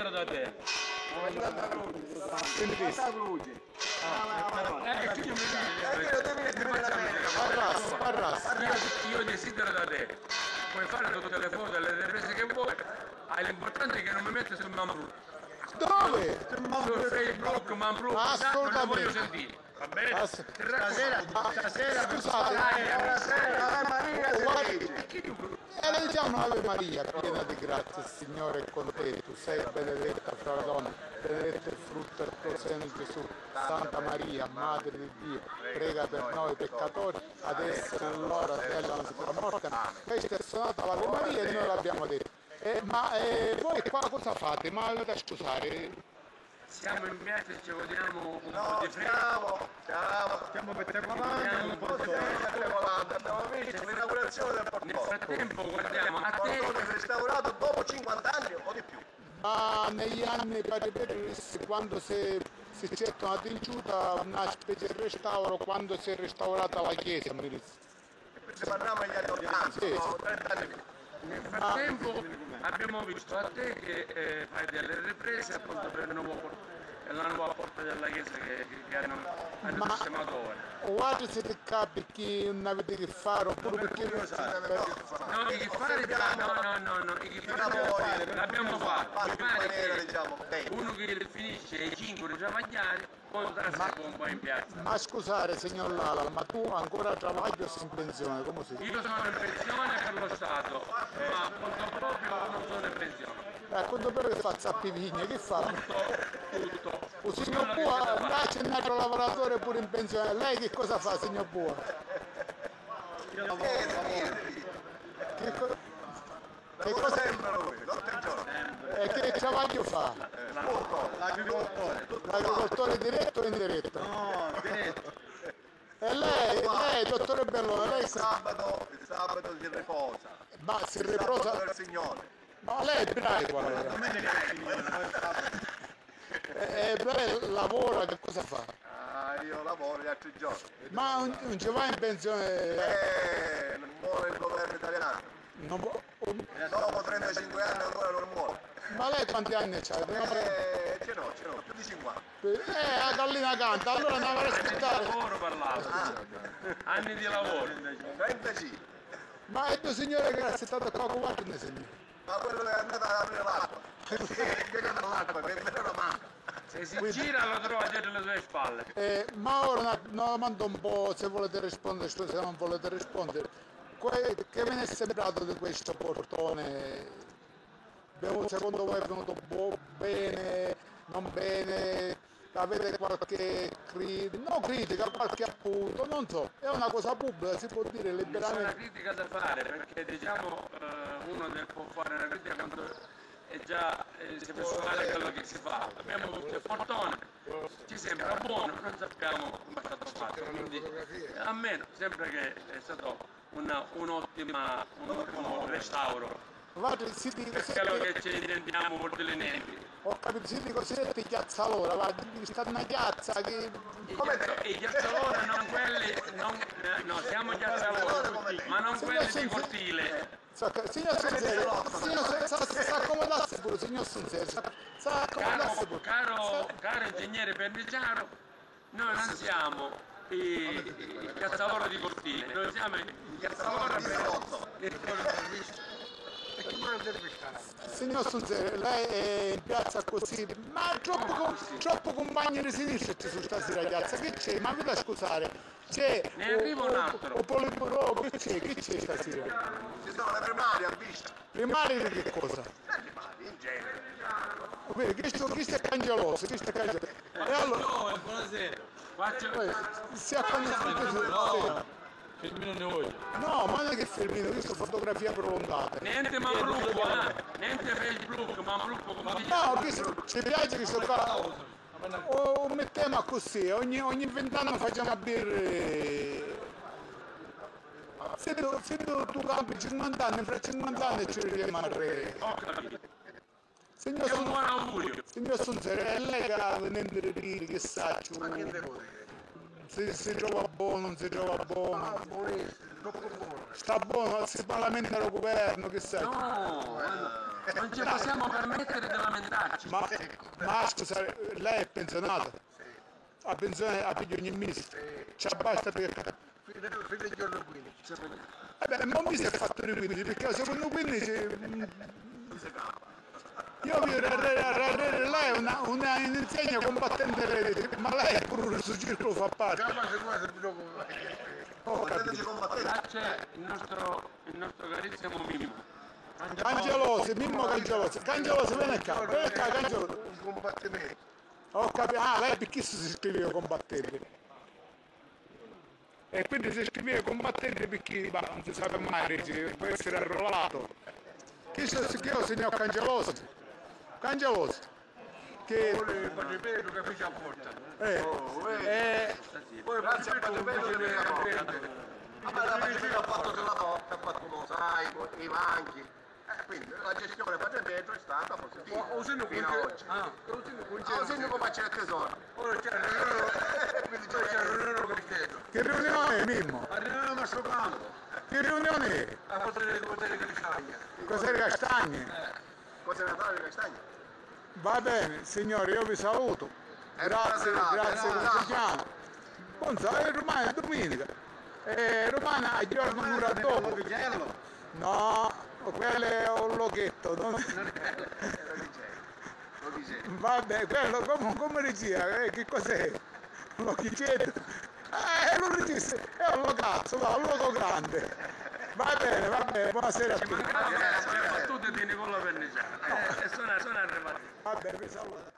desidero da te. Io desidero da te. Puoi fare tutte le foto e le riprese che vuoi. L'importante è che non mi metti sul Mambrú. Dove? Sul Facebook Mambrú. Non lo voglio sentire. Va bene? Stasera e le diciamo Ave Maria, piena di grazia, il Signore è con te, tu sei benedetta fra le donne, benedetto il frutto del tuo seno Gesù. Santa Maria, Madre di Dio, prega per noi peccatori, adesso e nell'ora della nostra morte. Questa è suonata l'Ave Maria e noi l'abbiamo detto. Ma voi qua cosa fate? Ma da scusare? siamo in piazza e ci godiamo un po' di freddo. Stiamo pettegolando un po' di abbiamo visto l'inaugurazione del portone. Nel frattempo guardiamo a te. Il portone restaurato dopo 50 anni o di più. Ma negli anni quando si cerca una tingiuta, una specie di restauro, quando si è restaurata la chiesa, mi dice. Se parliamo degli anni 80, Sì. no, 30 anni fa. Nel frattempo abbiamo visto a te che fai delle riprese appunto per la nuova porta della chiesa che hanno sistemato ora. Guarda se ti capi che non avete che fare, oppure perché No, i chiffari l'abbiamo fatto. Mi pare che diciamo, uno che finisce i 5 di travagliare, poi trasferisce un po' in piazza. Ma scusate signor Lala, ma tu ancora travagli o sei in pensione? Come si? Io sono in pensione per lo Stato, ma appunto proprio non sono in pensione. Quando però che fa Zappivigne, che fa? Tutto. Il signor Bua, là c'è un altro lavoratore pure in pensione, lei che cosa fa signor Bua? Che cosa sembra lui? Notte e giorno. e che travaglio fa? L'agricoltore diretto o indiretto? No, diretto. E lei, dottore Bellone, lei Il sabato si riposa. ma si Il sabato riposa? del Signore. Ma lei è bravo allora. Domenica del Signore. Lei lavora, che cosa fa? Io lavoro gli altri giorni. Ma non ci va in pensione? Non muore il governo italiano. Non può- Dopo 35 anni ancora non muore. ma lei quanti anni ha? Ce n'ho, più di 50. La gallina canta, allora andiamo a Anni di aspettare. lavoro parlavo. Anni di lavoro. 35. Ma è tuo signore che ha aspettato qua con quanto ne signore? Ma quello che è andato ad aprire l'acqua. Che non l'acqua, che è vero manca. Se si gira lo trova dietro le sue spalle. Ma ora una domanda un po', se volete rispondere, se non volete rispondere. Che ve ne è sembrato di questo portone? Secondo voi è venuto bene, non bene? Avete qualche critica, qualche appunto? Non so, è una cosa pubblica, si può dire C'è una liberamente. critica da fare perché diciamo uno può fare una critica quando è già si può fare quello che si fa. Abbiamo avuto il portone, ci sembra buono, non sappiamo come è stato fatto, quindi almeno sembra che è stato un ottimo restauro. Guarda, si dice, Per quello che ci intendiamo per delle nevi. ho capito, si dice cosiddette chiazzalora, guarda, sta una chiazza che... I chiazzalora non quelli, no, siamo chiazzalora, ma non quelli di cortile. Signor Sincero, sa accomodarsi pure, signor Sincero, sa accomodarsi pure. Caro ingegnere Perniciaro, noi non siamo i chiazzalora di cortile, noi siamo i chiazzalora Signor Sincero, lei è in piazza così, ma troppo compagni di sinistra ci sono stasera in piazza, che c'è? Ma vi da scusare, c'è... Ne arriva un altro. O Polipuro, che c'è stasera? Ci sono le primarie a vista. Primarie di che cosa? Le primarie in genere. Vedi, questo è cangeloso, questo è cangeloso. E allora, Buonasera. Faccio... si accange Firmino ne voglio. no, ma non è che Fermino, questa fotografia prolungata. Niente Mambruppo, niente Facebook, Mambruppo come dice. No, questo, ci piace questo qua. O mettiamo così, ogni 20 anni facciamo a birre. Se tu cambi 50 anni, fra 50 anni ci rimarrei. Ho capito. Signor È un buon augurio. Signor Sonzere, è lei che ha venendo di dire che sa, si trova buono, non si trova buono. Buonissimo, troppo buono. Sta buono, si lamenta il governo, che sai. No, non ci possiamo permettere di lamentarci. Ma scusa, lei è pensionata? La pensione la piglia ogni mese? Ci basta per... Fino al giorno 15. non mi si è fatto i 15, perché secondo 15... Io vi lei è una insegna combattente eredita, ma lei è pure un circolo fa parte. Là c'è il nostro carissimo Mimmo. Cangelosi, Mimmo Cangelosi. Cangelosi, vieni qua, Cangelosi. Un combattimento. Ho capito, lei per chi si iscriveva combattente? E quindi si iscriveva combattente per chi, ma non si sa mai, può essere arruolato. Chi è il signor Cangelosi? Cangelosi. Che... Poi ripeto che mi ci apporta. Poi grazie a Padre che ma la Padre ha fatto della notte, ha fatto il mosaico, i banchi. Quindi la gestione Padre Pietro è stata positiva. O se no, fino a oggi. O sindaco ma c'è il tesoro. Ora c'è il riunione cristiano. Che riunione è, Mimmo? A riunione Mastro Campo. Che riunione è? A potere Castagna. Cos'è Castagne? Cos'è Natale Castagna? Va bene, signori, io vi saluto. Grazie, grazie Luciano. Buongiorno, è Romana, è domenica. Romana a giorno un'ora dopo. No, quello è un loghetto. Lo dice. Vabbè, quello come regia, che cos'è? Un logicetto? Lo regista, è un locazzo, va, un loco grande. Va bene, buonasera a tutti. Mancava le battute di Nicola Verniciano. Sono arrivati. Va bene, vi saluto.